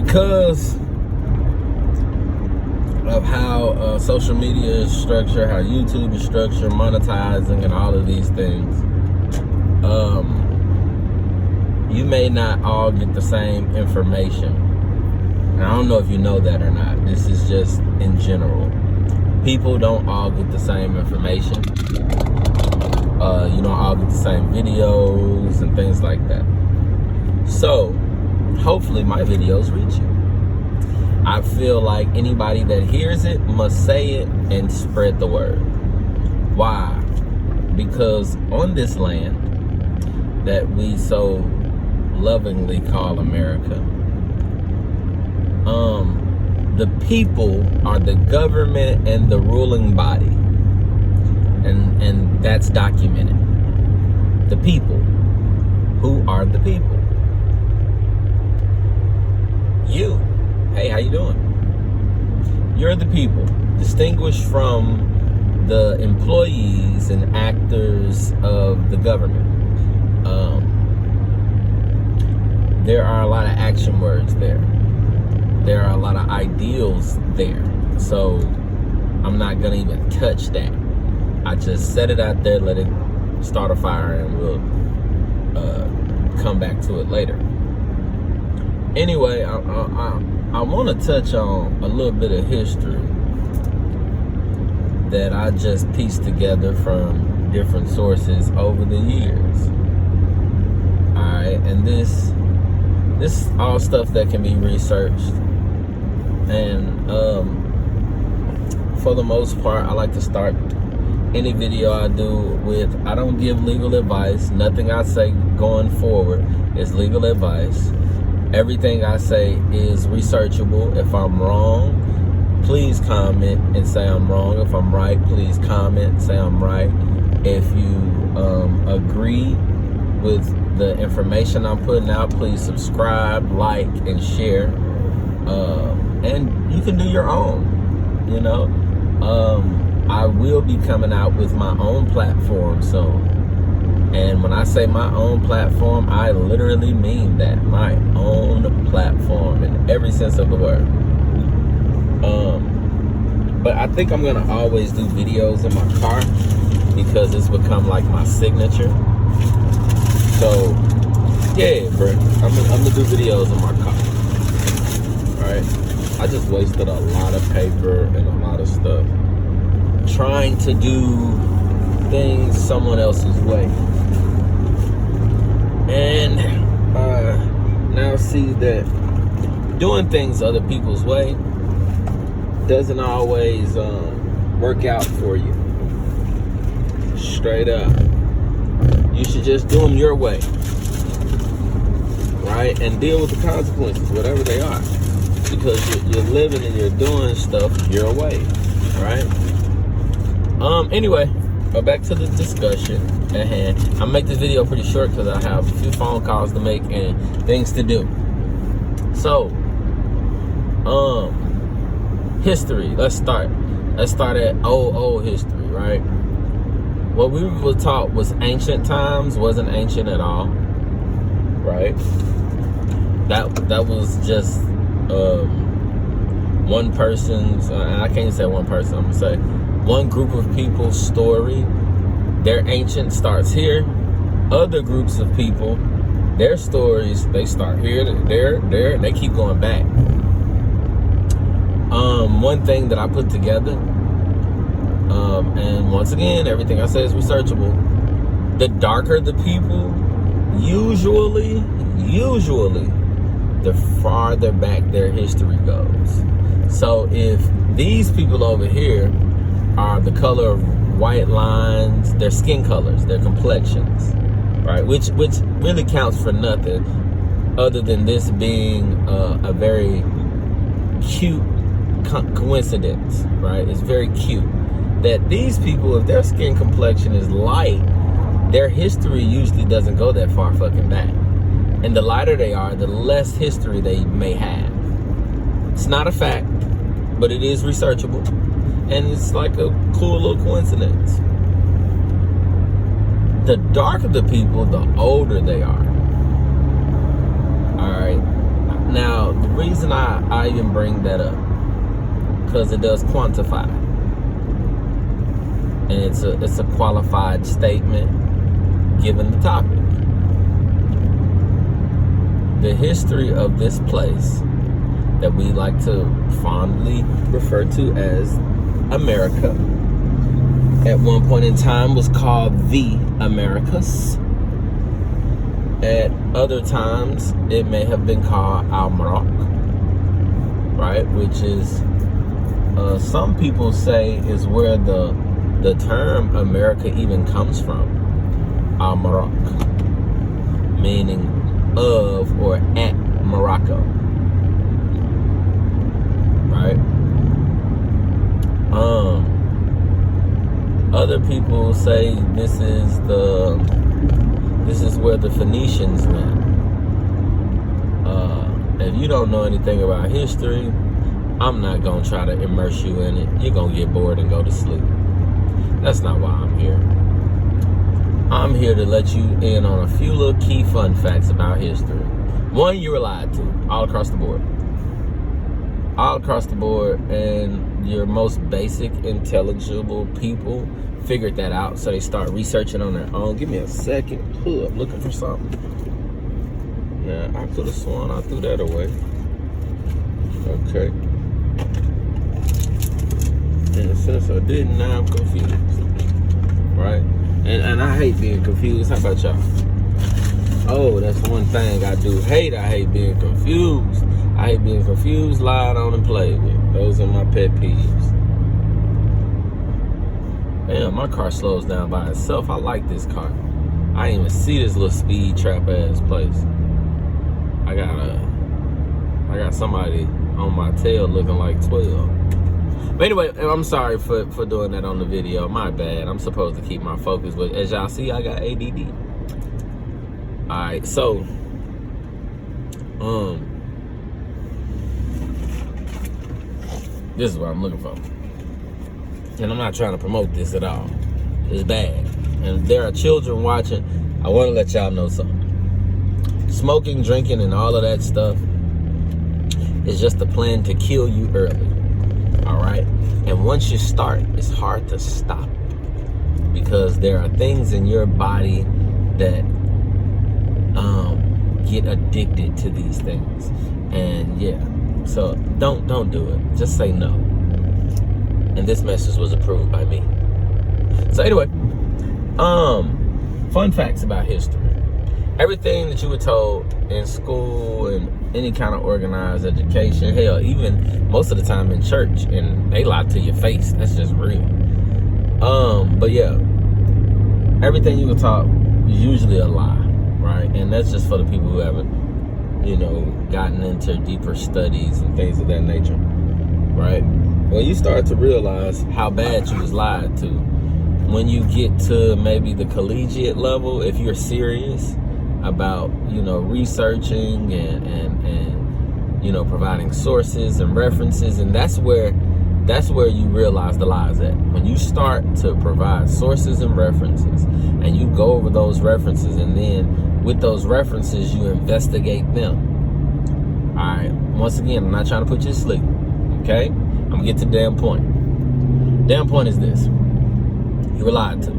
because of how social media is structured, how YouTube is structured, monetizing, and all of these things, you may not all get the same information. And I don't know if you know that or not. This is just in general. People don't all get the same information. You don't all get the same videos and things like that. So, hopefully my videos reach you. I feel like anybody that hears it must say it and spread the word. Why? Because on this land that we so lovingly call America, the people are the government and the ruling body. And that's documented. The people. Who are the people? You. Hey, how you doing? You're the people, distinguished from the employees and actors of the government. There are a lot of action words there. There are a lot of ideals there. So I'm not gonna even touch that. I just set it out there, let it start a fire, and we'll come back to it later. Anyway, I want to touch on a little bit of history that I just pieced together from different sources over the years. Alright, and this all stuff that can be researched. And for the most part, I like to start any video I do with, I don't give legal advice. Nothing I say going forward is legal advice. Everything I say is researchable. If I'm wrong, please comment and say I'm wrong. If I'm right, please comment, say I'm right. If you agree with the information I'm putting out, please subscribe, like, and share. And you can do your own, you know. I will be coming out with my own platform soon. And when I say my own platform, I literally mean that. My own platform in every sense of the word. But I think I'm gonna always do videos in my car because it's become like my signature. So yeah, bro, I'm gonna do videos in my car. Alright? I just wasted a lot of paper and a lot of stuff trying to do things someone else's way. And now see that doing things other people's way doesn't always work out for you. Straight up. You should just do them your way. Right? And deal with the consequences, whatever they are. Because you're living and you're doing stuff your way. Right? Anyway, back to the discussion at hand. I'll make this video pretty short because I have a few phone calls to make and things to do. So, history. Let's start at old history, right? What we were taught was ancient times, wasn't ancient at all, right? That was just one person's, I can't even say one person, I'm gonna say one group of people's story. Their ancient starts here. Other groups of people, their stories, they start here, there, they keep going back. One thing that I put together, and once again, everything I say is researchable. The darker the people, usually, the farther back their history goes. So if these people over here are the color of white lines, their skin colors, their complexions, right? Which really counts for nothing other than this being a very cute coincidence, right? It's very cute that these people, if their skin complexion is light, their history usually doesn't go that far fucking back. And the lighter they are, the less history they may have. It's not a fact, but it is researchable. And it's like a cool little coincidence. The darker the people, the older they are. Alright. Now, the reason I even bring that up, because it does quantify. And it's a qualified statement given the topic. The history of this place that we like to fondly refer to as America, at one point in time was called the Americas. At other times, it may have been called Al-Maroc, right? Which is, some people say, is where the term America even comes from. Al-Maroc, meaning of or at Morocco, right? Other people say this is where the Phoenicians went. If you don't know anything about history, I'm not gonna try to immerse you in it. You're gonna get bored and go to sleep. That's not why I'm here. I'm here to let you in on a few little key fun facts about history. One, you were lied to all across the board. All across the board, and your most basic, intelligible people figured that out, so they start researching on their own. Give me a second. I'm looking for something. Yeah, I could have sworn I threw that away. Okay. And since I didn't, now I'm confused. Right? And I hate being confused. How about y'all? Oh, that's one thing I do hate. I hate being confused. I hate being confused, lied on, and played with. Those are my pet peeves. Damn, my car slows down by itself. I like this car. I didn't even see this little speed trap ass place. I got somebody on my tail looking like 12. But anyway, I'm sorry for doing that on the video. My bad. I'm supposed to keep my focus, but as y'all see, I got ADD. Alright, so this is what I'm looking for. And I'm not trying to promote this at all. It's bad. And if there are children watching, I want to let y'all know something. Smoking, drinking, and all of that stuff is just a plan to kill you early. Alright? And once you start, it's hard to stop. Because there are things in your body that get addicted to these things. And yeah, so don't do it. Just say no. And this message was approved by me. So anyway, fun facts about history. Everything that you were told in school and any kind of organized education, hell, even most of the time in church, and they lie to your face. That's just real. But yeah, everything you were taught is usually a lie, right? And that's just for the people who haven't, gotten into deeper studies and things of that nature, right? When you start to realize how bad you was lied to, when you get to maybe the collegiate level, if you're serious about, researching and providing sources and references, and that's where you realize the lies at. When you start to provide sources and references, and you go over those references, and then with those references, you investigate them. All right. Once again, I'm not trying to put you to sleep. Okay? I'm gonna get to the damn point. Damn point is this: you were lied to.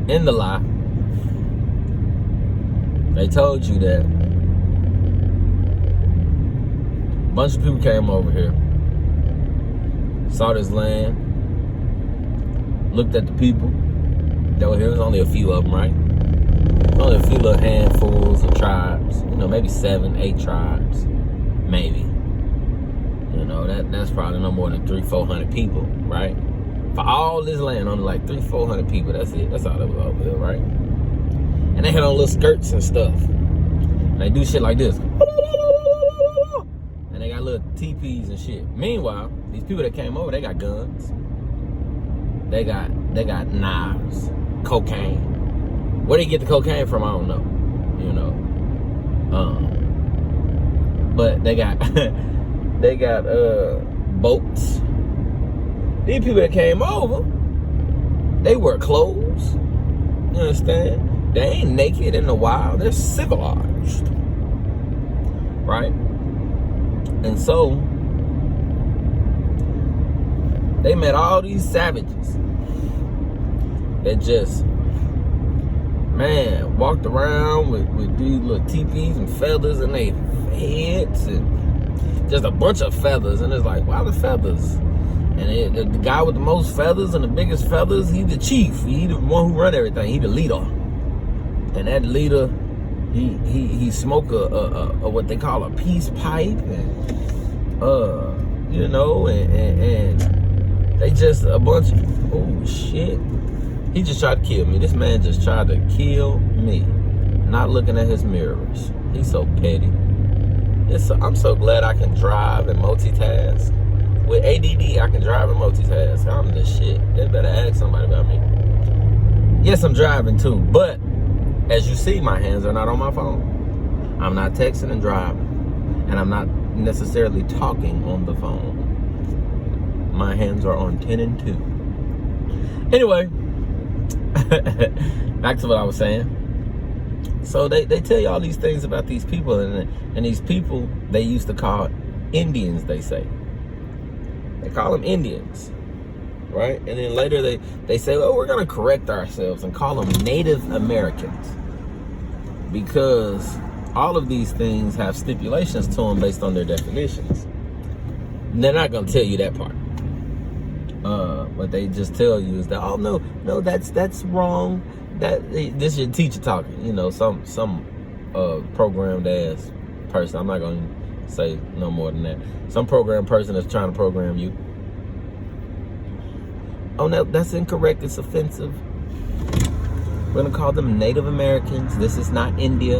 In the lie, they told you that a bunch of people came over here, saw this land, looked at the people that were here. There was only a few of them, right? Only a few little handfuls of tribes, maybe 7, 8 tribes, maybe. That's probably no more than 300-400 people, right? For all this land, only like 300-400 people. That's it. That's all that was over here, right? And they had on little skirts and stuff. And they do shit like this. And they got little teepees and shit. Meanwhile, these people that came over, they got guns. They got knives, cocaine. Where they get the cocaine from, I don't know. But they got boats. These people that came over, they wear clothes. You understand? They ain't naked in the wild. They're civilized. Right? And so, they met all these savages that just, man, walked around with these little teepees and feathers in their heads and just a bunch of feathers. And it's like, why the feathers? And the guy with the most feathers and the biggest feathers, he's the chief. He the one who run everything. He the leader. And that leader, he smoke a what they call a peace pipe, and and they just a bunch of, oh shit. He just tried to kill me. This man just tried to kill me. Not looking at his mirrors. He's so petty. I'm so glad I can drive and multitask. With ADD, I can drive and multitask. I'm the shit. They better ask somebody about me. Yes, I'm driving too, but as you see, my hands are not on my phone. I'm not texting and driving, and I'm not necessarily talking on the phone. My hands are on 10 and 2. Anyway, back to what I was saying. So they tell you all these things about these people, and these people they used to call Indians, they say. They call them Indians, right? And then later they say, oh, we're going to correct ourselves and call them Native Americans, because all of these things have stipulations to them based on their definitions. And they're not going to tell you that part. What they just tell you is that, oh, no, that's wrong. This is your teacher talking, some programmed ass person. I'm not going to say no more than that. Some programmed person that's trying to program you. Oh, no, that's incorrect. It's offensive. We're going to call them Native Americans. This is not India.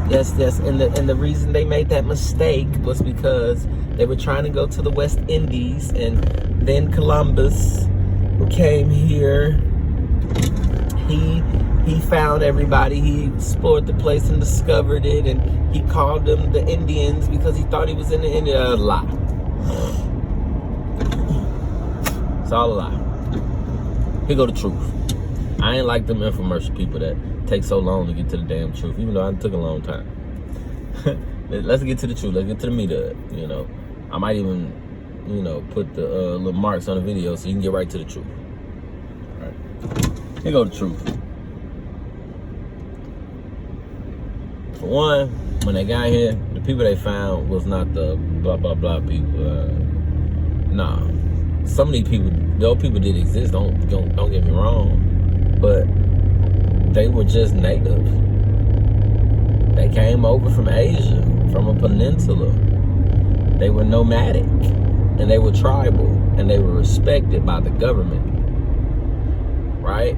Yes. And the reason they made that mistake was because they were trying to go to the West Indies, and then Columbus, who came here, he found everybody. He explored the place and discovered it, and he called them the Indians because he thought he was in the India. A lie. It's all a lie. Here go the truth. I ain't like them infomercial people that take so long to get to the damn truth, even though it took a long time. Let's get to the truth. Let's get to the meat of it. I might even, put the little marks on the video so you can get right to the truth. All right. Here go the truth. For one, when they got here, the people they found was not the blah, blah, blah people. Nah. Some of these people, those people did exist, don't get me wrong. But they were just native. They came over from Asia, from a peninsula. They were nomadic, and they were tribal, and they were respected by the government, right?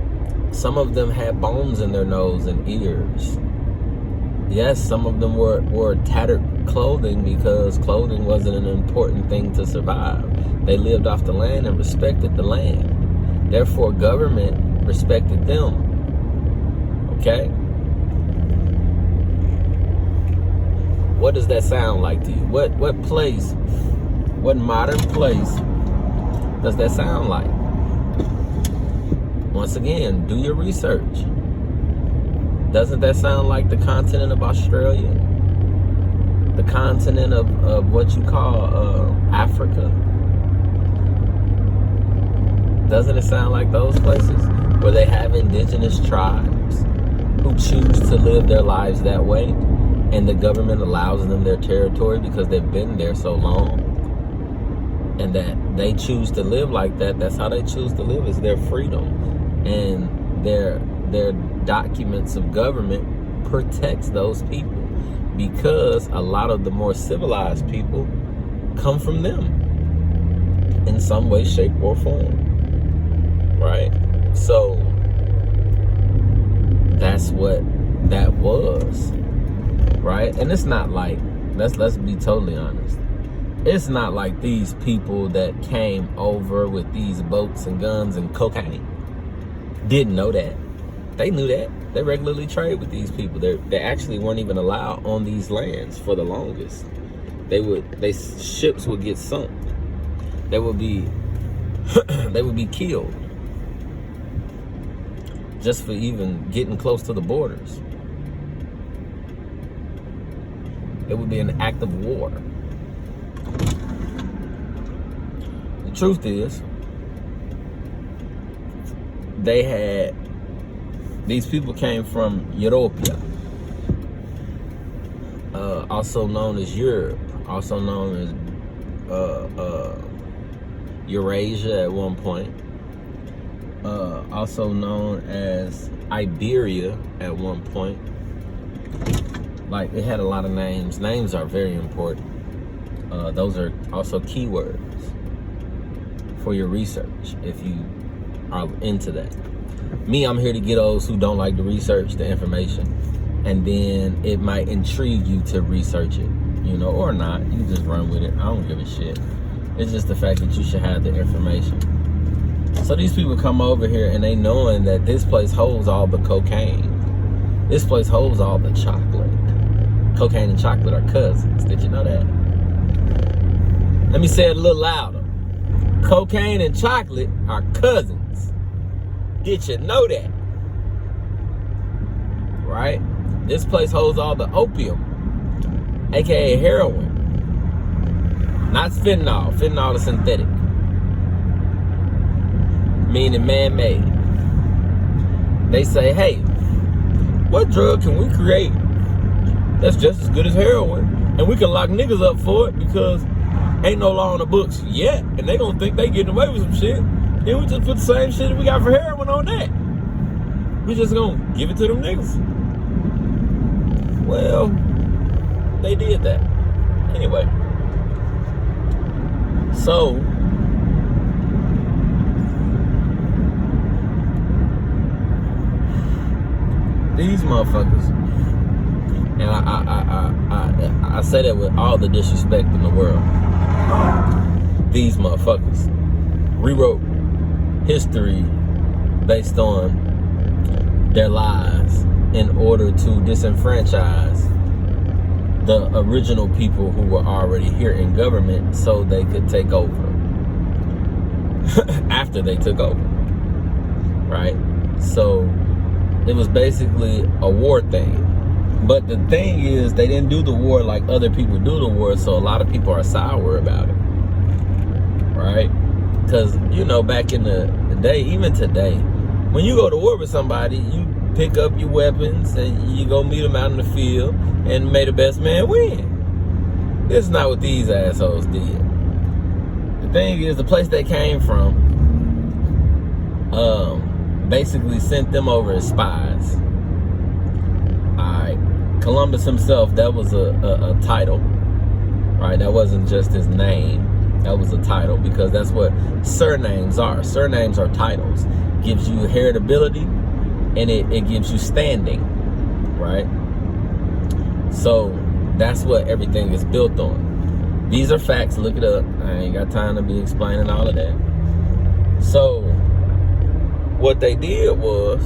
Some of them had bones in their nose and ears. Yes, some of them wore tattered clothing because clothing wasn't an important thing to survive. They lived off the land and respected the land. Therefore, government respected them. Okay? What does that sound like to you? What place, what modern place does that sound like? Once again, do your research. Doesn't that sound like the continent of Australia? The continent of what you call Africa? Doesn't it sound like those places where they have indigenous tribes who choose to live their lives that way, and the government allows them their territory because they've been there so long, and that they choose to live like that? That's how they choose to live, is their freedom, and their documents of government protects those people, because a lot of the more civilized people come from them in some way, shape, or form. Right? So that's what that was, right? And it's not like, let's be totally honest, it's not like these people that came over with these boats and guns and cocaine didn't know that. They knew that. They regularly trade with these people. They actually weren't even allowed on these lands for the longest. Ships would get sunk. They would be killed. just for even getting close to the borders. It would be an act of war. The truth is, these people came from Europia, also known as Europe, also known as Eurasia at one point, also known as Iberia at one point. Like, it had a lot of names. Names are very important. Those are also keywords for your research if you are into that. Me, I'm here to get those who don't like to research the information, and then it might intrigue you to research it, you know, or not. You can just run with it. I don't give a shit. It's just the fact that you should have the information. So these people come over here and they knowing that this place holds all the cocaine. This place holds all the chocolate. Cocaine and chocolate are cousins. Did you know that? Let me say it a little louder. Cocaine and chocolate are cousins. Did you know that? Right? This place holds all the opium, aka heroin. Not fentanyl. Fentanyl is synthetic, meaning man-made. They say, hey, what drug can we create that's just as good as heroin, and we can lock niggas up for it because ain't no law on the books yet, and they gonna think they getting away with some shit. Then we just put the same shit that we got for heroin on that. We just gonna give it to them niggas. Well, they did that. Anyway. So, these motherfuckers, and I say that with all the disrespect in the world, these motherfuckers rewrote history based on their lies in order to disenfranchise the original people who were already here in government so they could take over after they took over, right? So it was basically a war thing. But the thing is, they didn't do the war like other people do the war, so a lot of people are sour about it, right? Because, you know, back in the day, even today, when you go to war with somebody, you pick up your weapons and you go meet them out in the field and may the best man win. This is not what these assholes did. The thing is, the place they came from basically sent them over as spies. Alright, Columbus himself, that was a title, right? That wasn't just his name. That was a title, because that's what surnames are. Surnames are titles. Gives you heritability, and it gives you standing, right? So that's what everything is built on. These are facts. Look it up. I ain't got time to be explaining all of that. So what they did was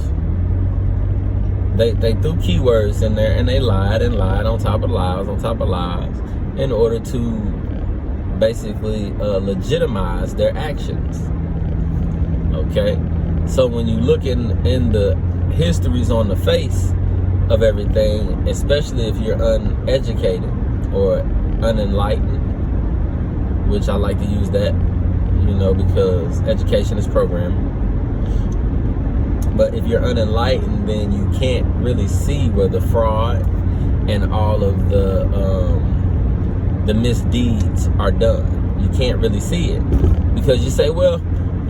they threw keywords in there, and they lied and lied on top of lies on top of lies in order to basically legitimize their actions. Okay? So when you look in the histories on the face of everything, especially if you're uneducated or unenlightened, which I like to use that, you know, because education is programming. But if you're unenlightened, then you can't really see where the fraud and all of the misdeeds are done. You can't really see it because you say, well,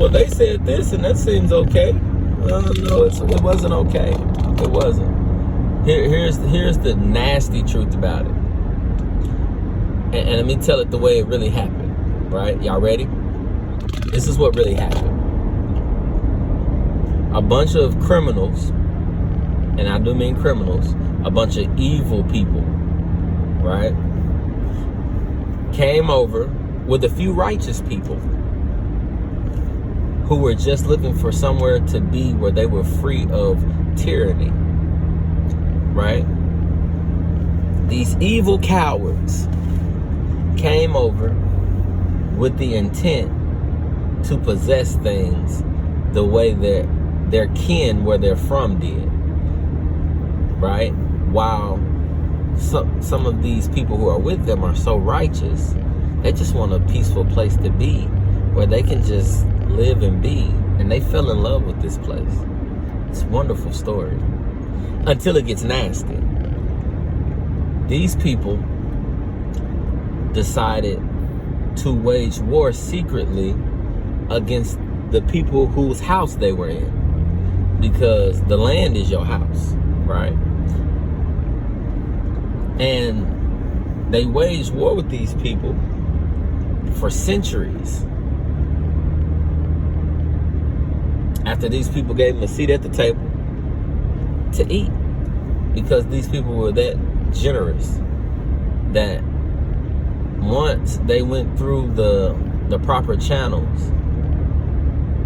they said this and that seems okay. No, it wasn't okay. It wasn't. Here's the nasty truth about it. And let me tell it the way it really happened, right? Y'all ready? This is what really happened. A bunch of criminals, and I do mean criminals, a bunch of evil people, right, came over with a few righteous people who were just looking for somewhere to be where they were free of tyranny, right? These evil cowards came over with the intent to possess things the way that their kin where they're from did, right? While some of these people who are with them are so righteous, they just want a peaceful place to be where they can just live and be. And they fell in love with this place. It's a wonderful story. Until it gets nasty. These people decided to wage war secretly against the people whose house they were in. Because the land is your house, right? And they waged war with these people for centuries. After these people gave them a seat at the table to eat. Because these people were that generous that once they went through the proper channels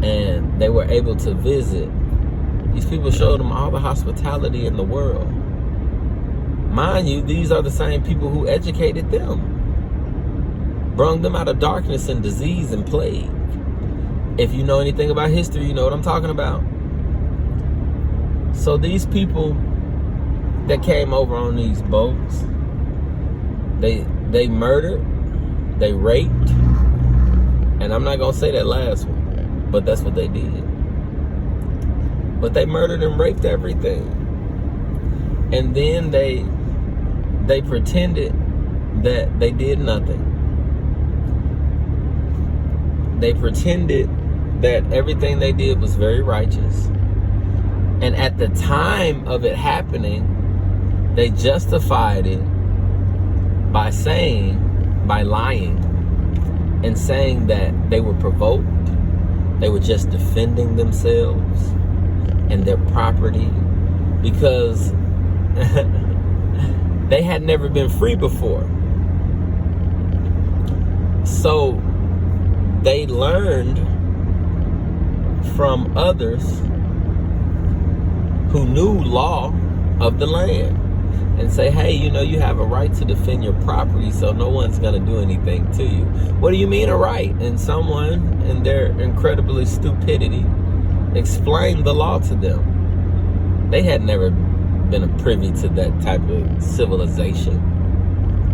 and they were able to visit, these people showed them all the hospitality in the world. Mind you, these are the same people who educated them, brung them out of darkness and disease and plague. If you know anything about history, you know what I'm talking about. So these people that came over on these boats, they murdered, they raped, and I'm not gonna say that last one, but that's what they did. But they murdered and raped everything. And then they pretended that they did nothing. They pretended that everything they did was very righteous. And at the time of it happening, they justified it by lying and saying that they were provoked. They were just defending themselves and their property because they had never been free before. So they learned from others who knew law of the land and say, hey, you know, you have a right to defend your property, so no one's going to do anything to you. What do you mean a right? And someone, in their incredibly stupidity, explained the law to them. They had never been privy to that type of civilization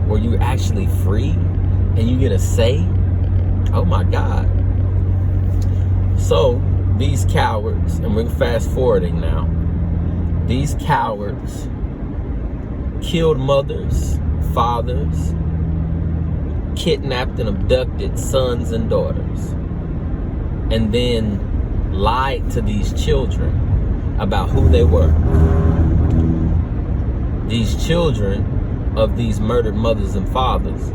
where you're actually free and you get a say. Oh my God. So these cowards, and we're fast forwarding now, these cowards killed mothers, fathers, kidnapped and abducted sons and daughters, and then lied to these children about who they were. These children of these murdered mothers and fathers,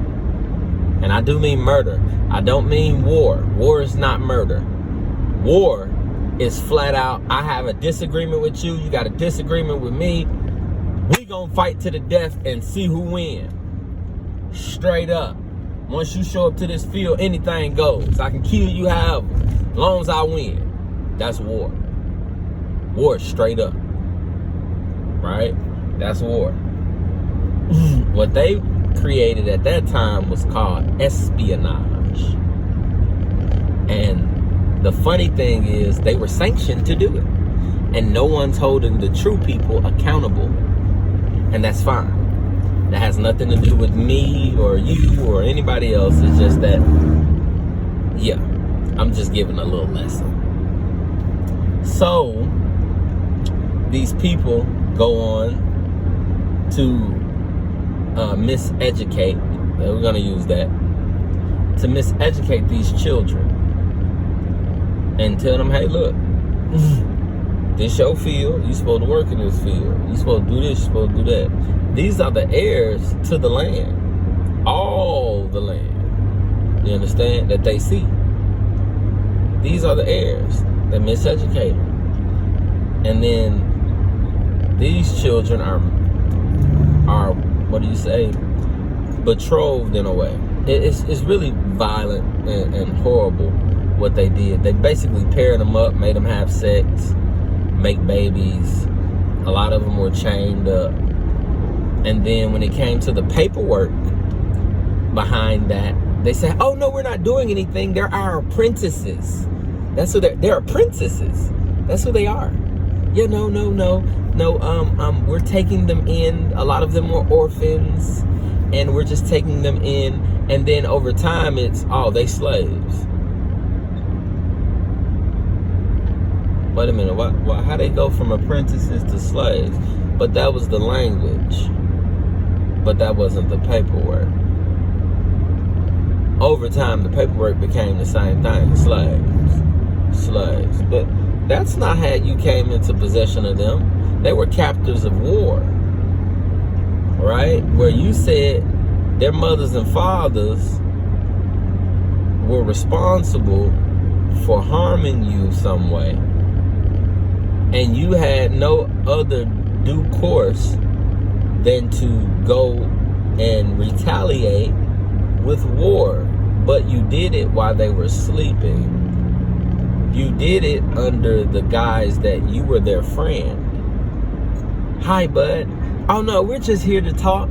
and I do mean murder. I don't mean war. War is not murder. War is flat out, I have a disagreement with you, you got a disagreement with me, we gonna fight to the death and see who wins. Straight up. Once you show up to this field, anything goes. I can kill you however, as long as I win. That's war. War straight up. Right? That's war. What they created at that time was called espionage. And the funny thing is, they were sanctioned to do it. And no one's holding the true people accountable. And that's fine. That has nothing to do with me or you or anybody else. It's just that, yeah, I'm just giving a little lesson. So, these people go on to miseducate, we're going to use that, to miseducate these children. And tell them, hey, look, this your field. You supposed to work in this field. You supposed to do this. You supposed to do that. These are the heirs to the land. All the land. You understand? That they see. These are the heirs. They're miseducated. And then these children are what do you say? Betrothed in a way. It's really violent and horrible what they did. They basically paired them up, made them have sex, make babies. A lot of them were chained up. And then when it came to the paperwork behind that, they said, oh no, we're not doing anything. They're our apprentices. That's what they're apprentices. That's who they are. Yeah, no. We're taking them in. A lot of them were orphans, and we're just taking them in. And then over time, it's, oh, they slaves. Wait a minute. How they go from apprentices to slaves? But that was the language. But that wasn't the paperwork. Over time, the paperwork became the same thing. Slaves. But that's not how you came into possession of them. They were captives of war. Right? Where you said their mothers and fathers were responsible for harming you some way. And you had no other due course than to go and retaliate with war. But you did it while they were sleeping. You did it under the guise that you were their friend. Hi, bud. Oh, no, we're just here to talk.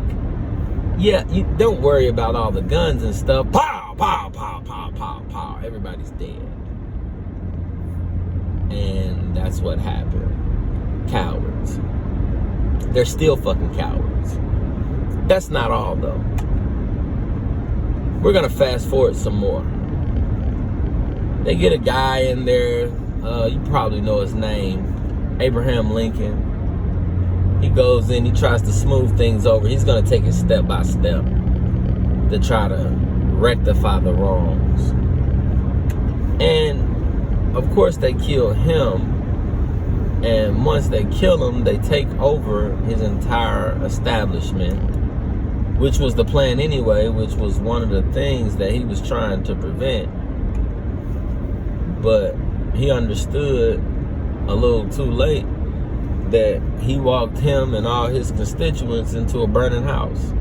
Yeah, you don't worry about all the guns and stuff. Pow, pow, pow, pow, pow, pow. Everybody's dead. And that's what happened. Cowards. They're still fucking cowards. That's not all, though. We're going to fast forward some more. They get a guy in there. You probably know his name. Abraham Lincoln. He goes in. He tries to smooth things over. He's going to take it step by step to try to rectify the wrongs. And, of course, they kill him. And once they kill him, they take over his entire establishment, which was the plan anyway, which was one of the things that he was trying to prevent. But he understood a little too late that he walked him and all his constituents into a burning house.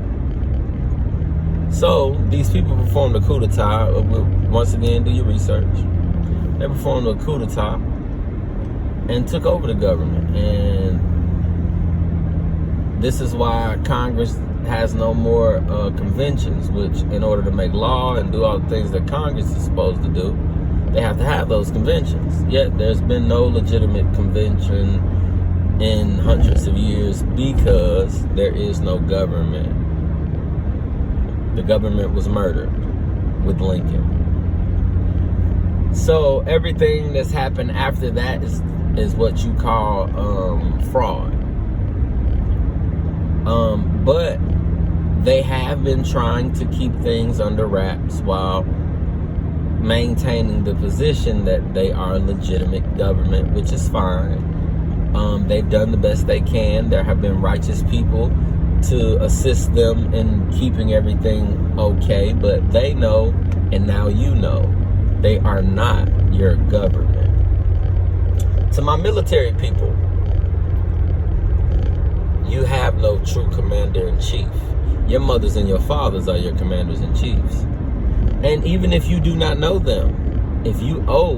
So these people performed a coup d'etat. Once again, do your research. They performed a coup d'etat and took over the government. And this is why Congress has no more conventions, which in order to make law and do all the things that Congress is supposed to do, they have to have those conventions. Yet there's been no legitimate convention in hundreds of years because there is no government. The government was murdered with Lincoln. So everything that's happened after that is what you call fraud. But they have been trying to keep things under wraps while maintaining the position that they are a legitimate government, which is fine. They've done the best they can. There have been righteous people to assist them in keeping everything okay, but they know, and now you know, they are not your government. To my military people, you have no true commander-in-chief. Your mothers and your fathers are your commanders-in-chiefs. And even if you do not know them, if you owe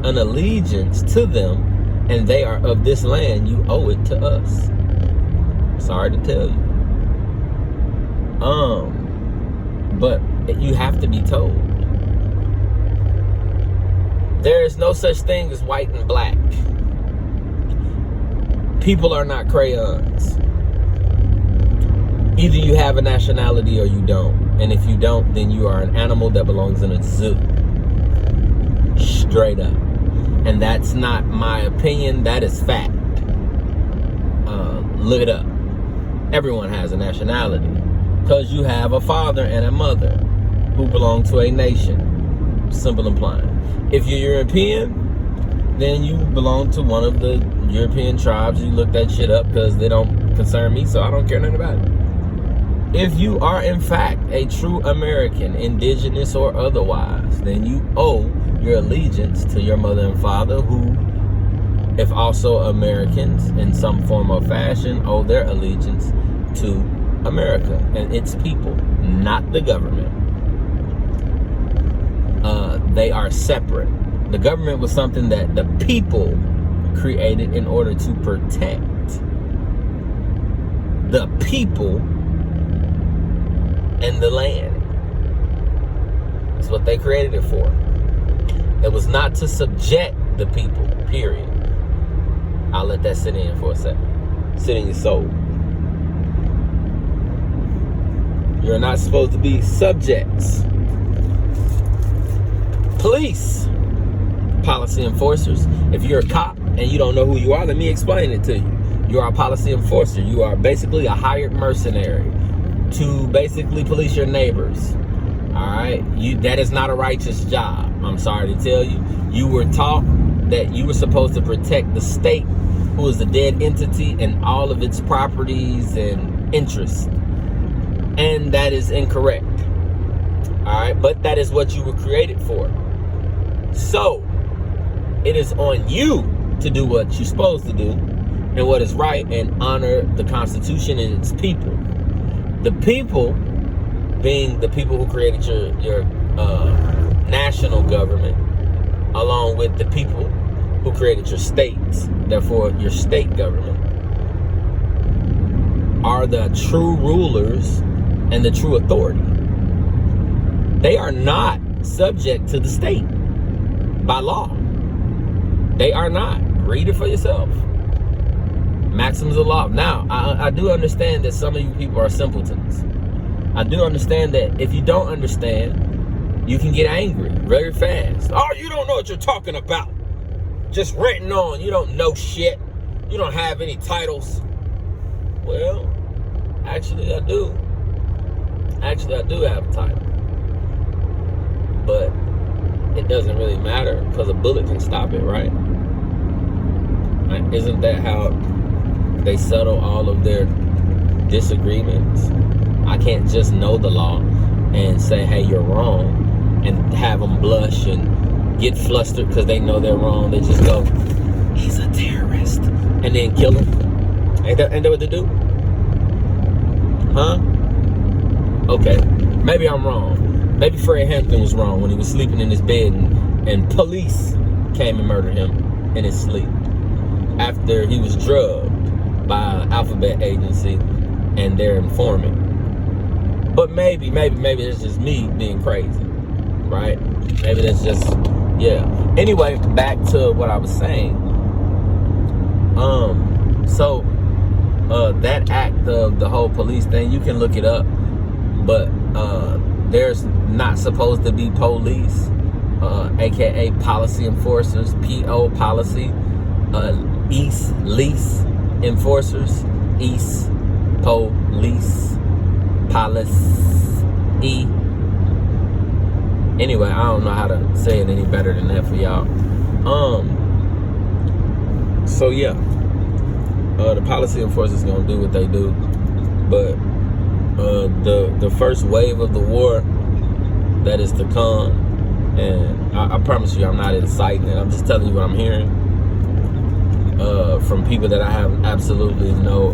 an allegiance to them and they are of this land, you owe it to us. Sorry to tell you. But you have to be told. There is no such thing as white and black. People are not crayons. Either you have a nationality or you don't. And if you don't, then you are an animal that belongs in a zoo. Straight up. And that's not my opinion, that is fact. Look it up. Everyone has a nationality. Because you have a father and a mother who belong to a nation. Simple and plain. If you're European, then you belong to one of the European tribes. You look that shit up because they don't concern me, so I don't care nothing about it. If you are in fact a true American, indigenous or otherwise, then you owe your allegiance to your mother and father, who, if also Americans in some form or fashion, owe their allegiance to America and its people, not the government. They are separate. The government was something that the people created in order to protect the people and the land. That's what they created it for. It was not to subject the people, period. let that sit in for a second. Sit in your soul. You're not supposed to be subjects. Police, policy enforcers. If you're a cop and you don't know who you are, let me explain it to you. You are a policy enforcer. You are basically a hired mercenary to basically police your neighbors. All right? That is not a righteous job. I'm sorry to tell you. You were taught that you were supposed to protect the state, who is a dead entity, and all of its properties and interests. And that is incorrect. All right? But that is what you were created for. So, it is on you to do what you're supposed to do and what is right and honor the Constitution and its people. The people being the people who created your national government, along with the people who created your states, therefore your state government, are the true rulers and the true authority. They are not subject to the state by law. They are not. Read it for yourself. Maxims of law. Now, I do understand that some of you people are simpletons. I do understand that if you don't understand, you can get angry very fast. Oh, you don't know what you're talking about. Just renting on. You don't know shit. You don't have any titles. Well, actually I do. Actually, I do have a title. But it doesn't really matter because a bullet can stop it, right? Isn't that how they settle all of their disagreements? I can't just know the law and say, hey, you're wrong, and have them blush and get flustered because they know they're wrong. They just go, he's a terrorist, and then kill him. Ain't that what they do? Huh? Okay, maybe I'm wrong. Maybe Fred Hampton was wrong when he was sleeping in his bed and police came and murdered him in his sleep after he was drugged by an alphabet agency and their informant. But maybe it's just me being crazy, right? Maybe that's just, yeah. Anyway, back to what I was saying. So that act of the whole police thing, you can look it up, but there's not supposed to be police, aka policy enforcers, PO policy, lease enforcers, police, policy. Anyway, I don't know how to say it any better than that for y'all. So yeah, the policy enforcers gonna do what they do, but the first wave of the war that is to come, and I promise you I'm not inciting it, I'm just telling you what I'm hearing from people that I have absolutely no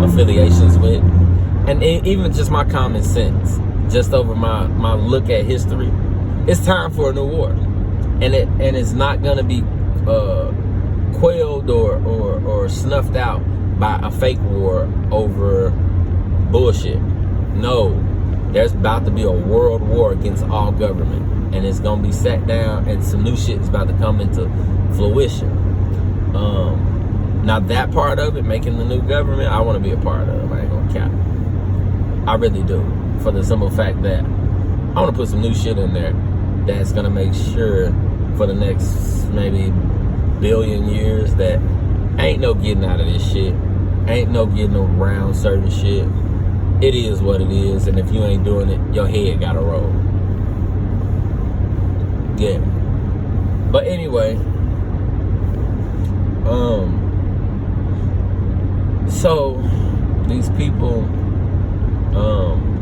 affiliations with, and even just my common sense, just over my look at history. It's time for a new war, and it's not gonna be quelled or snuffed out by a fake war over bullshit. No, there's about to be a world war against all government, and it's gonna be sat down, and some new shit is about to come into fruition. Now that part of it, making the new government, I want to be a part of. I ain't gonna cap. I really do, for the simple fact that I want to put some new shit in there that's gonna make sure for the next maybe billion years that ain't no getting out of this shit. Ain't no getting around certain shit. It is what it is, and if you ain't doing it, your head gotta roll. Yeah. But anyway, so these people,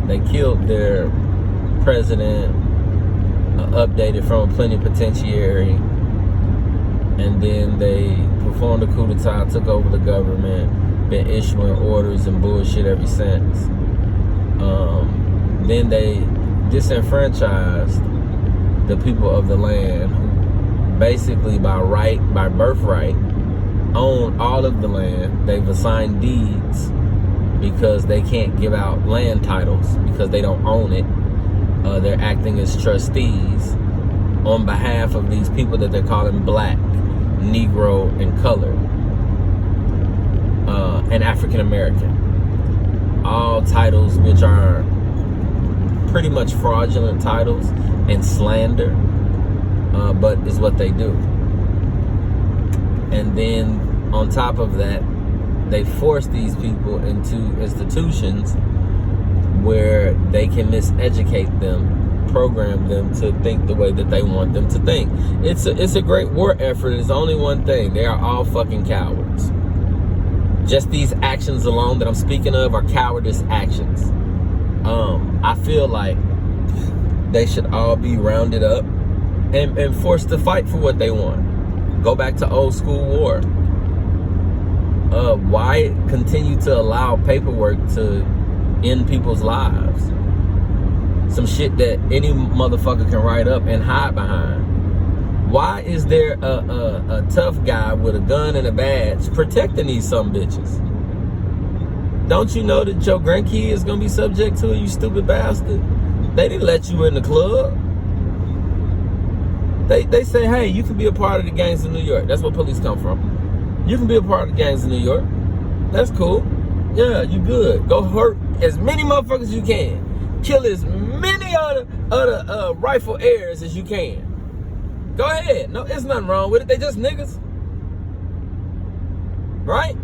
they killed their president, updated from a plenipotentiary, and then they performed a coup d'etat, took over the government, been issuing orders and bullshit ever since. Then they disenfranchised the people of the land, who basically by birthright, own all of the land. They've assigned deeds because they can't give out land titles because they don't own it. They're acting as trustees on behalf of these people that they're calling black. Negro, and colored, and African American. All titles which are pretty much fraudulent titles and slander, but is what they do. And then on top of that, they force these people into institutions where they can miseducate them, program them to think the way that they want them to think. It's a great war effort. It's only one thing: they are all fucking cowards. Just these actions alone that I'm speaking of are cowardice actions. I feel like they should all be rounded up and forced to fight for what they want. Go back to old school war. Why continue to allow paperwork to end people's lives? Some shit that any motherfucker can write up and hide behind. Why is there a tough guy with a gun and a badge protecting these some bitches? Don't you know that your grandkid is gonna be subject to it, you stupid bastard? They didn't let you in the club. They say, hey, you can be a part of the gangs in New York. That's where police come from. You can be a part of the gangs in New York. That's cool. Yeah, you good. Go hurt as many motherfuckers as you can. Kill as many other rifle heirs as you can. Go ahead. No, there's nothing wrong with it. They just niggas. Right?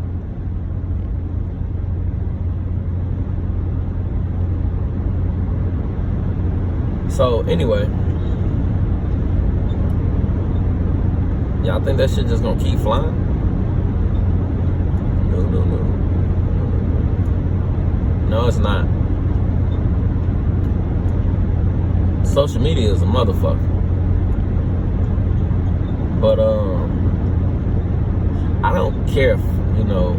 So, anyway. Y'all think that shit just gonna keep flying? No. No, it's not. Social media is a motherfucker. But I don't care if, you know,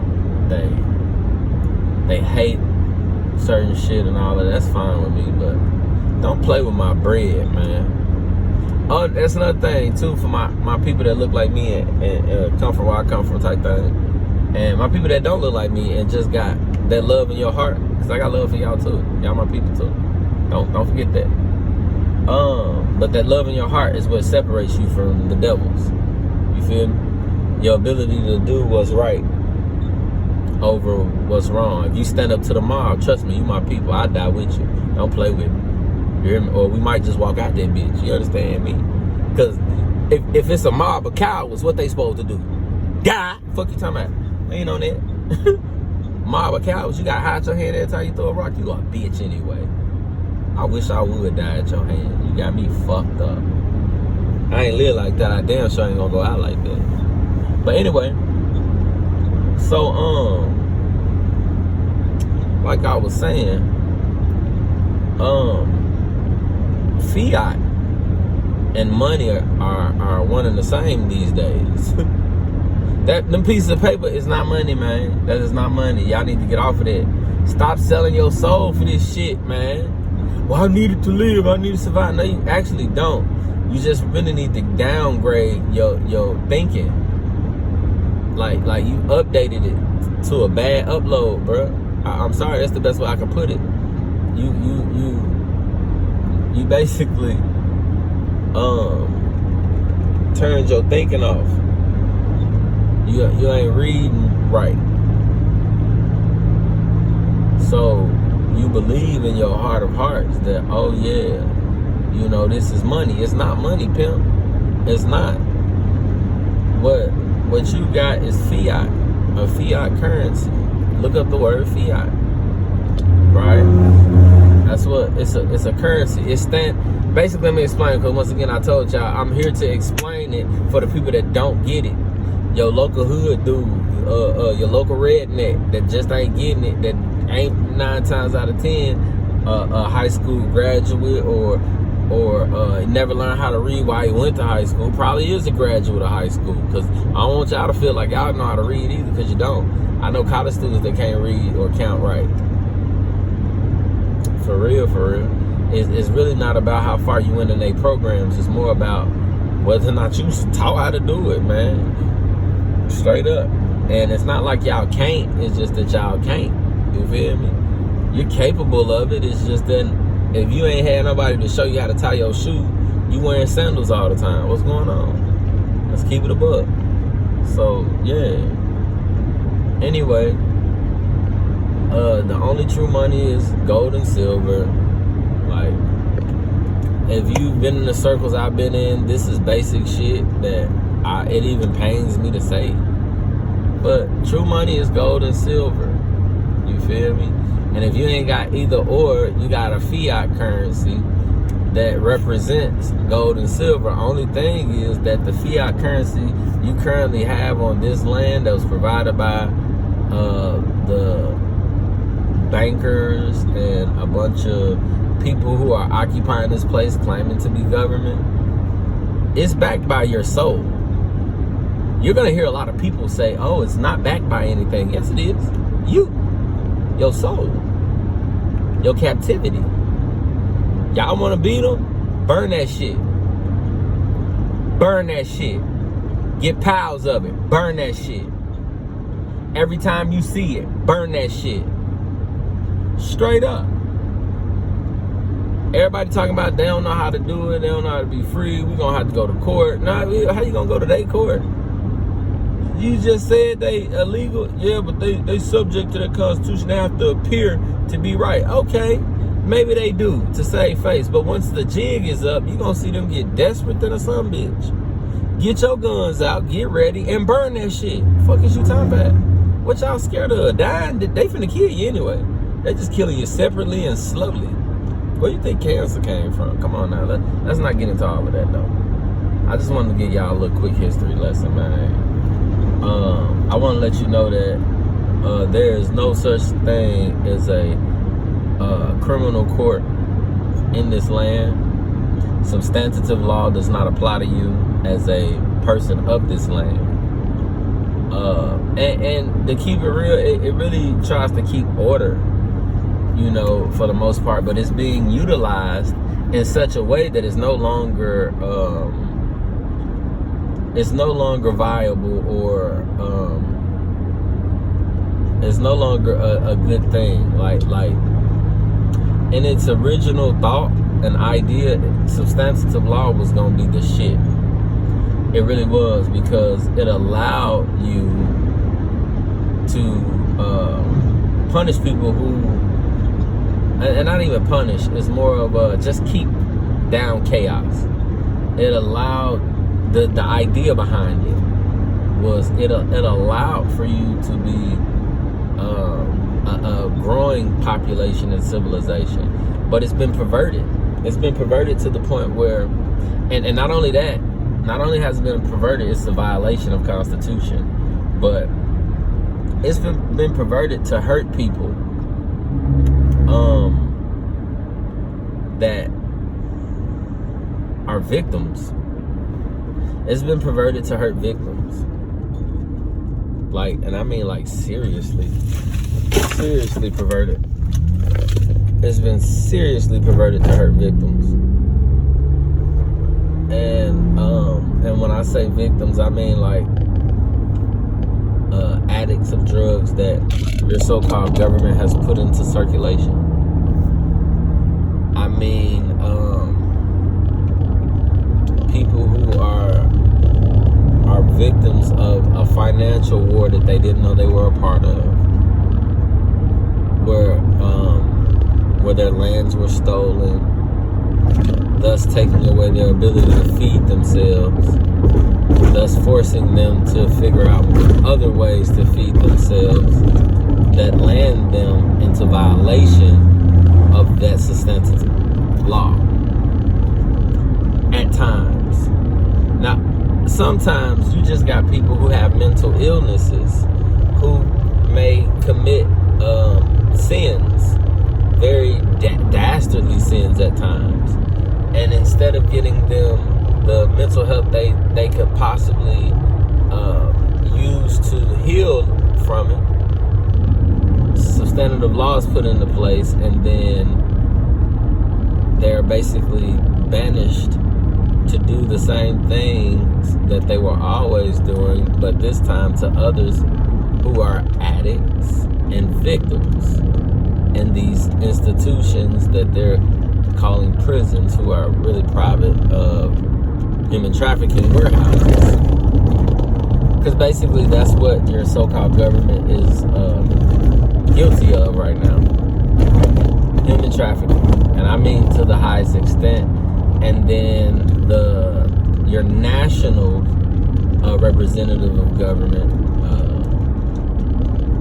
they hate certain shit and all of that. That's fine with me, but don't play with my bread, man. Oh, that's another thing too for my people that look like me and come from where I come from type thing. And my people that don't look like me and just got that love in your heart. Cause I got love for y'all too. Y'all my people too. Don't forget that. But that love in your heart is what separates you from the devils. You feel me? Your ability to do what's right over what's wrong. If you stand up to the mob, trust me, you my people. I die with you. Don't play with me. You hear me? Or we might just walk out that bitch. You understand me? Because if it's a mob of cowards, what they supposed to do? Die? Fuck you talking about? Ain't on that. Mob of cowards, you got to hide your hand every time you throw a rock. You a bitch anyway. I wish I would die at your hand. You got me fucked up. I ain't live like that. I damn sure ain't gonna go out like that. But anyway, so like I was saying, fiat and money are one and the same these days. Them pieces of paper is not money, man. That is not money. Y'all need to get off of that. Stop selling your soul for this shit, man. Well, I need it to live. I need to survive. No, you actually don't. You just really need to downgrade your thinking. Like you updated it to a bad upload, bro. I'm sorry. That's the best way I can put it. You basically turned your thinking off. You ain't reading right. So you believe in your heart of hearts that, oh yeah, you know, this is money. It's not money, pimp. It's not. What you got is fiat, a fiat currency. Look up the word fiat. Right? That's what it's a currency. Basically, let me explain, because once again I told y'all I'm here to explain it for the people that don't get it. Your local hood dude, your local redneck that just ain't getting it, that ain't 9 times out of 10 a high school graduate or never learned how to read while he went to high school. Probably is a graduate of high school, because I don't want y'all to feel like y'all know how to read either, because you don't. I know college students that can't read or count right. For real. It's really not about how far you went in their programs. It's more about whether or not you taught how to do it, man. Straight up. And it's not like y'all can't, it's just that y'all can't. You feel me? You're capable of it. It's just that if you ain't had nobody to show you how to tie your shoe, you wearing sandals all the time. What's going on? Let's keep it above. Yeah. Anyway, the only true money is gold and silver. Like, if you've been in the circles I've been in, this is basic shit that it even pains me to say. But true money is gold and silver. You feel me? And if you ain't got either or, you got a fiat currency that represents gold and silver. Only thing is that the fiat currency you currently have on this land that was provided by the bankers and a bunch of people who are occupying this place claiming to be government, it's backed by your soul. You're gonna hear a lot of people say, oh, it's not backed by anything. Yes, it is. Your soul, your captivity. Y'all want to beat them? Burn that shit. Burn that shit. Get piles of it. Burn that shit. Every time you see it, burn that shit. Straight up. Everybody talking about they don't know how to do it. They don't know how to be free. We're going to have to go to court. Nah, how you going to go to their court? You just said they illegal. Yeah, but they subject to the Constitution. They have to appear to be right. Okay. Maybe they do to save face, but once the jig is up, you gonna see them get desperate than a son bitch. Get your guns out, get ready, and burn that shit. Fuck is you talking about? What y'all scared of? Dying? They finna kill you anyway. They just killing you separately and slowly. Where you think cancer came from? Come on now, let's not get into all of that though. I just wanted to give y'all a little quick history lesson, man. I want to let you know that there is no such thing as a criminal court in this land. Substantive law does not apply to you as a person of this land. And to keep it real, it really tries to keep order, you know, for the most part, but it's being utilized in such a way that it's no longer viable, or it's no longer a good thing. Like in its original thought and idea, substantive law was gonna be the shit. It really was, because it allowed you to punish people who, and not even punish, it's more of a just keep down chaos. It allowed, the idea behind it was it allowed for you to be a growing population and civilization, but it's been perverted. It's been perverted to the point where, and not only that, not only has it been perverted, it's a violation of Constitution, but it's been perverted to hurt people that are victims. It's been perverted to hurt victims. Like, and I mean like seriously perverted. It's been seriously perverted to hurt victims. And when I say victims, I mean like addicts of drugs that your so-called government has put into circulation. I mean people who are victims of a financial war that they didn't know they were a part of, where their lands were stolen, thus taking away their ability to feed themselves, thus forcing them to figure out other ways to feed themselves that land them into violation of that substantive law at times. Now, sometimes you just got people who have mental illnesses who may commit sins, very dastardly sins at times, and instead of getting them the mental help they could possibly use to heal from it, substantive laws put into place, and then they're basically banished to do the same things that they were always doing, but this time to others who are addicts and victims in these institutions that they're calling prisons, who are really private human trafficking warehouses. Because basically that's what your so-called government is guilty of right now. Human trafficking. And I mean to the highest extent. And then your national representative of government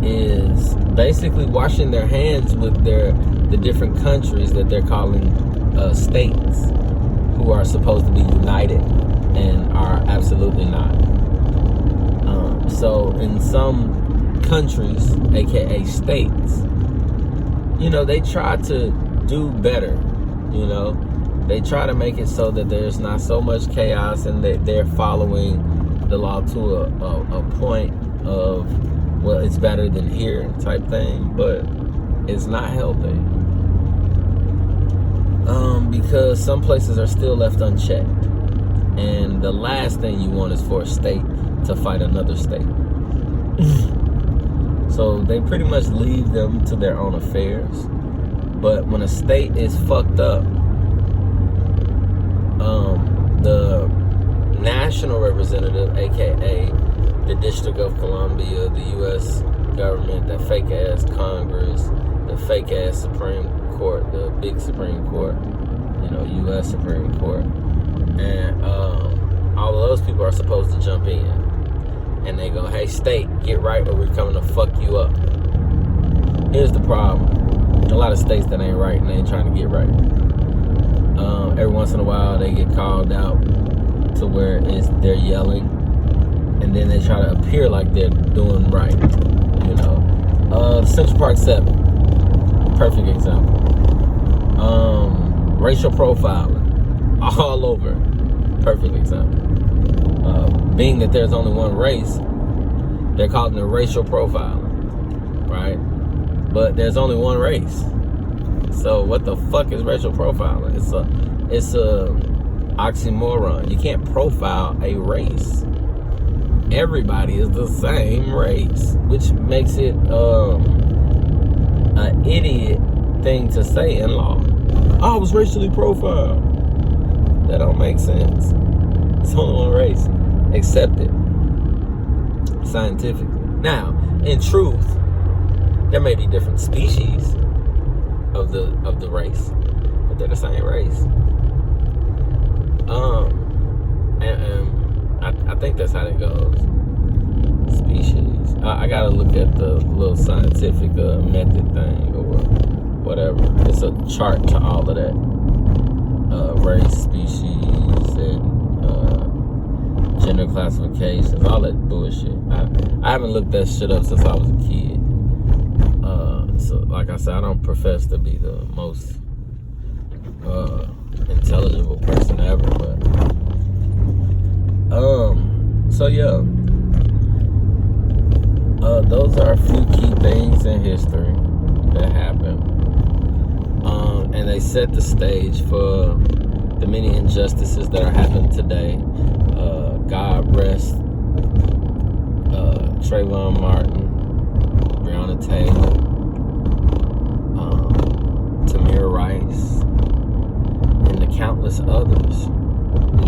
is basically washing their hands with the different countries that they're calling states, who are supposed to be united and are absolutely not. So in some countries, aka states, they try to do better. They try to make it so that there's not so much chaos, and that they're following the law to a point of, well, it's better than here type thing, but it's not healthy. Because some places are still left unchecked. And the last thing you want is for a state to fight another state. So they pretty much leave them to their own affairs. But when a state is fucked up, the national representative, aka the District of Columbia, the U.S. government, the fake ass Congress, the fake ass Supreme Court, the big Supreme Court, U.S. Supreme Court, and all of those people are supposed to jump in, and they go, "Hey, state, get right, or we're coming to fuck you up." Here's the problem: a lot of states that ain't right, and they ain't trying to get right. Every once in a while, they get called out to where they're yelling, and then they try to appear like they're doing right. Central Park 7, perfect example. Racial profiling all over, perfect example. Being that there's only one race, they're calling it racial profiling, right? But there's only one race. So what the fuck is racial profiling? It's a oxymoron. You can't profile a race. Everybody is the same race, which makes it an idiot thing to say in law. I was racially profiled. That don't make sense. It's only one race. Accept it scientifically. Now, in truth, there may be different species of the race, but they're the same race. I think that's how it goes. Species. I gotta look at the little scientific method thing or whatever. It's a chart to all of that. Race, species, and gender classifications, all that bullshit. I haven't looked that shit up since I was a kid. So, like I said, I don't profess to be the most intelligible person ever, but so yeah, those are a few key things in history that happened, and they set the stage for the many injustices that are happening today. God rest Trayvon Martin, Breonna Taylor, Tamir Rice, and the countless others.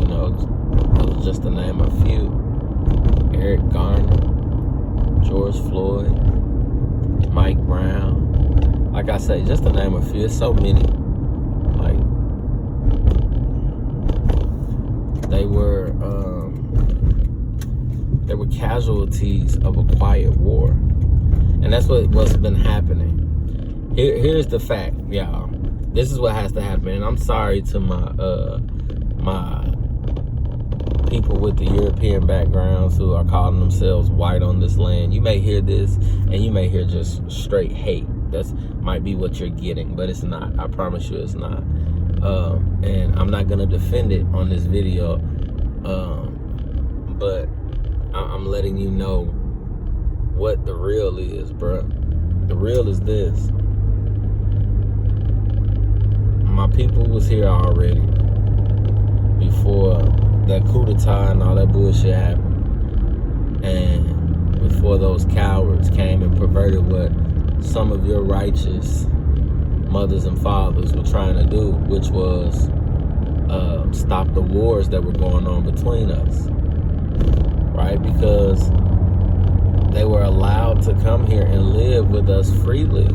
Those are just to name a few. Eric Garner, George Floyd, Mike Brown. Like I say, just to name a few. It's so many. They were casualties of a quiet war, and that's what's been happening. Here's the fact, y'all. This is what has to happen. And I'm sorry to my people with the European backgrounds who are calling themselves white on this land. You may hear this, and you may hear just straight hate. That's might be what you're getting, but it's not. I promise you, it's not. And I'm not gonna defend it on this video, but I'm letting you know what the real is, bruh. The real is this. My people was here already before that coup d'etat and all that bullshit happened, and before those cowards came and perverted what some of your righteous mothers and fathers were trying to do, which was stop the wars that were going on between us, right? Because with us freely.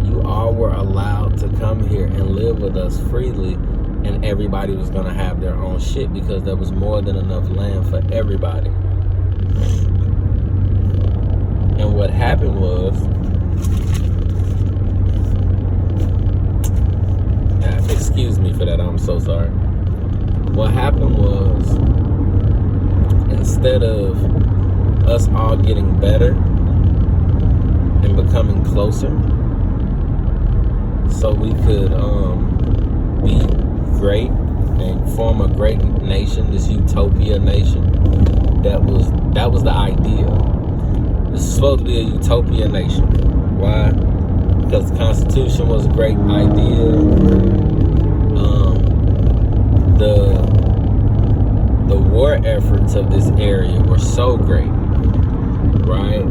You all were allowed to come here and live with us freely, and everybody was going to have their own shit because there was more than enough land for everybody. And what happened was, excuse me for that, I'm so sorry. What happened was, instead of us all getting better and becoming closer, so we could be great and form a great nation, this utopia nation, that was the idea. This is supposed to be a utopia nation. Why? Because the Constitution was a great idea. The war efforts of this area were so great, right?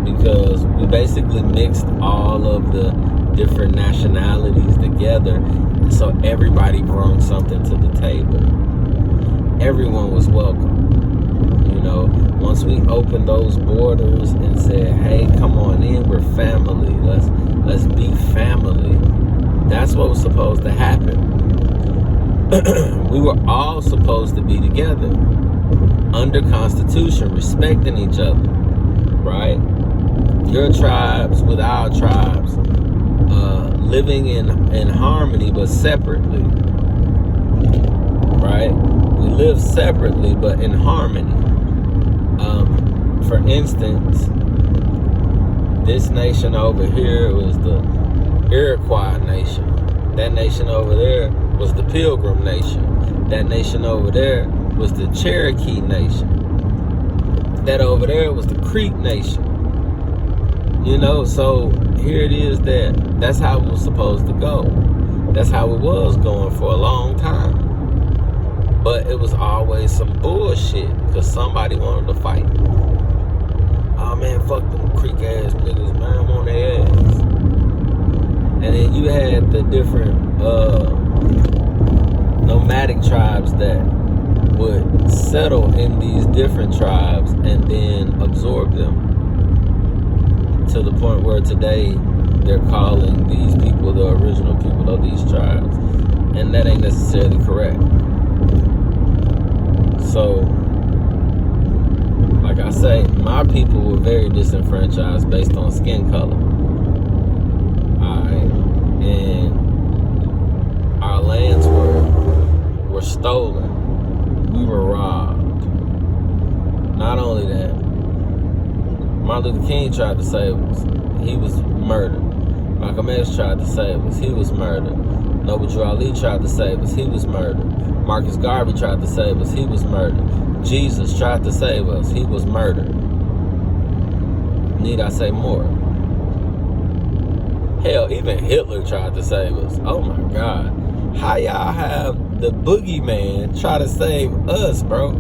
Because we basically mixed all of the different nationalities together, so everybody brought something to the table. Everyone was welcome. You know, once we opened those borders and said, hey, come on in, we're family, let's be family, that's what was supposed to happen. We were all supposed to be together under Constitution, respecting each other, right? Your tribes with our tribes, living in harmony but separately, right? We live separately but in harmony. For instance, this nation over here was the Iroquois nation. That nation over there was the Pilgrim nation. That nation over there was the Cherokee nation. That over there was the Creek nation. You know, so here it is that's how it was supposed to go. That's how it was going for a long time. But it was always some bullshit because somebody wanted to fight. Oh man, fuck them Creek ass niggas, man, I'm on their ass. And then you had the different nomadic tribes that would settle in these different tribes and then absorb them, to the point where today they're calling these people the original people of these tribes, and that ain't necessarily correct. So, like I say, my people were very disenfranchised based on skin color. Alright, and our lands were stolen. We were robbed. Not only that, Martin Luther King tried to save us. He was murdered. Malcolm X tried to save us. He was murdered. Noble Drew Ali tried to save us. He was murdered. Marcus Garvey tried to save us. He was murdered. Jesus tried to save us. He was murdered. Need I say more? Hell, even Hitler tried to save us. Oh my God. How y'all have the boogeyman try to save us, bro?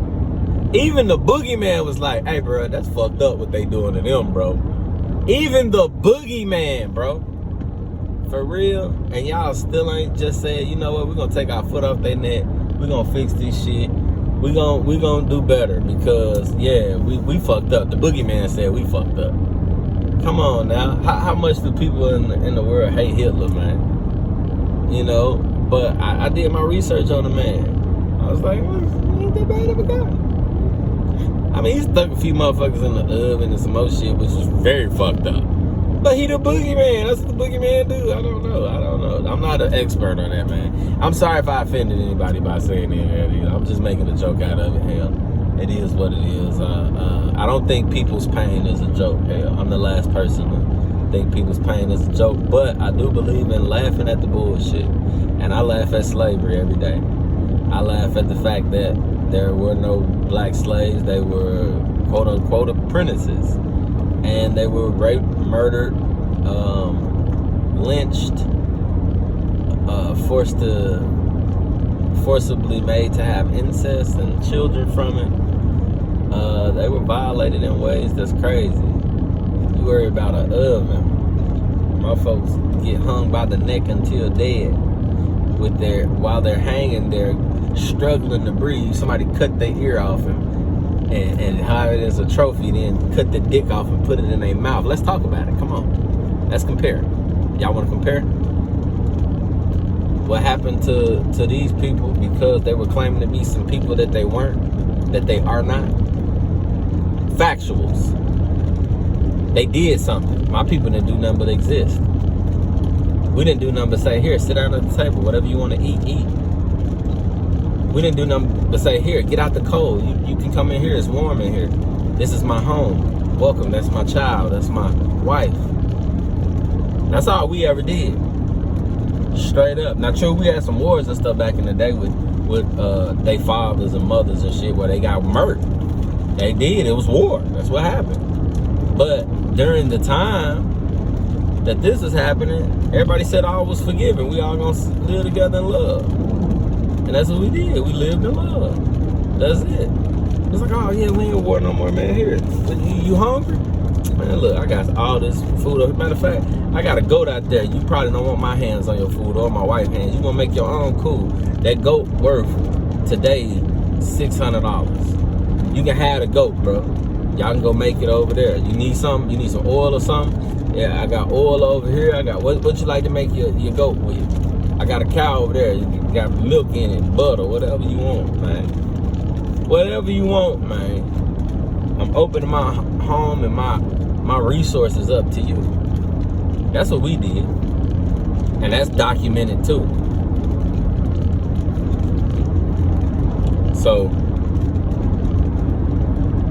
Even the boogeyman was like, hey, bro, that's fucked up what they doing to them, bro. Even the boogeyman, bro. For real. And y'all still ain't just saying, you know what, we're going to take our foot off their neck. We're going to fix this shit. We're gonna do better because, yeah, we fucked up. The boogeyman said we fucked up. Come on now. How much do people in the world hate Hitler, man? You know? But I did my research on the man. I was like, he ain't that bad of a guy. I mean, he stuck a few motherfuckers in the oven and some more shit, which was very fucked up. But he the boogeyman. That's what the boogeyman do. I don't know. I'm not an expert on that, man. I'm sorry if I offended anybody by saying any of that. I'm just making a joke out of it. Hell, it is what it is. I don't think people's pain is a joke. Hell, I'm the last person to think people's pain is a joke. But I do believe in laughing at the bullshit. And I laugh at slavery every day. I laugh at the fact that there were no black slaves. They were quote unquote apprentices. And they were raped, murdered, lynched, forcibly made to have incest and children from it. They were violated in ways that's crazy. You worry about an oven. My folks get hung by the neck until dead. While they're hanging, they're struggling to breathe. Somebody cut their ear off and have it as a trophy, then cut the dick off and put it in their mouth. Let's talk about it. Come on. Let's compare. Y'all want to compare? What happened to these people because they were claiming to be some people that they weren't, that they are not? Factuals. They did something. My people didn't do nothing but exist. We didn't do nothing but say, here, sit down at the table. Whatever you want to eat, eat. We didn't do nothing but say, here, get out the cold. You can come in here. It's warm in here. This is my home. Welcome. That's my child. That's my wife. That's all we ever did. Straight up. Now, true, we had some wars and stuff back in the day with their fathers and mothers and shit where they got murdered. They did. It was war. That's what happened. But during the time that this is happening, everybody said all was forgiven. We all gonna live together in love. And that's what we did. We lived in love. That's it. It's like, oh yeah, we ain't war no more, man. Here, you hungry? Man, look, I got all this food. Matter of fact, I got a goat out there. You probably don't want my hands on your food or my wife's hands. You gonna make your own. Cool. That goat worth today $600. You can have the goat, bro. Y'all can go make it over there. You need something? You need some oil or something? Yeah, I got oil over here. I got what you like to make your goat with? I got a cow over there. You got milk in it, butter, whatever you want, man. Whatever you want, man. I'm opening my home and my resources up to you. That's what we did. And that's documented too. So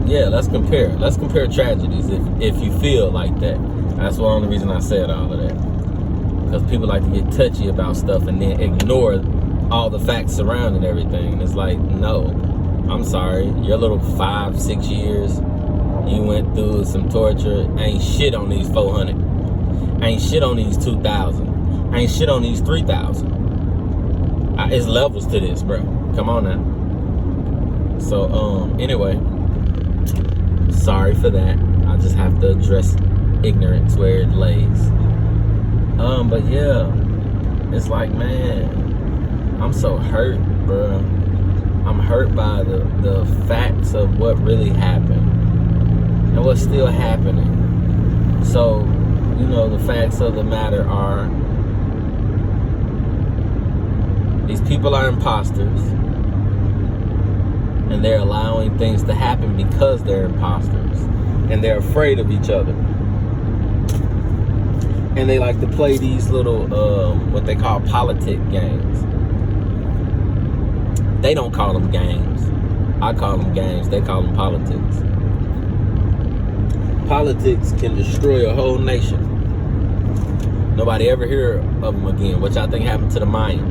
yeah, let's compare. Let's compare tragedies if you feel like that. That's the only reason I said all of that. Because people like to get touchy about stuff and then ignore all the facts surrounding everything. And it's like, no, I'm sorry. Your little 5-6 years, you went through some torture. Ain't shit on these 400. Ain't shit on these 2,000. Ain't shit on these 3,000. It's levels to this, bro. Come on now. So, anyway. Sorry for that. I just have to address ignorance where it lays. But yeah, it's like, man, I'm so hurt, bro. I'm hurt by the facts of what really happened and what's still happening. So, you know, the facts of the matter are these people are imposters. And they're allowing things to happen because they're imposters. And they're afraid of each other. And they like to play these little, what they call politic games. They don't call them games. I call them games. They call them politics. Politics can destroy a whole nation. Nobody ever hear of them again, which I think happened to the Mayans.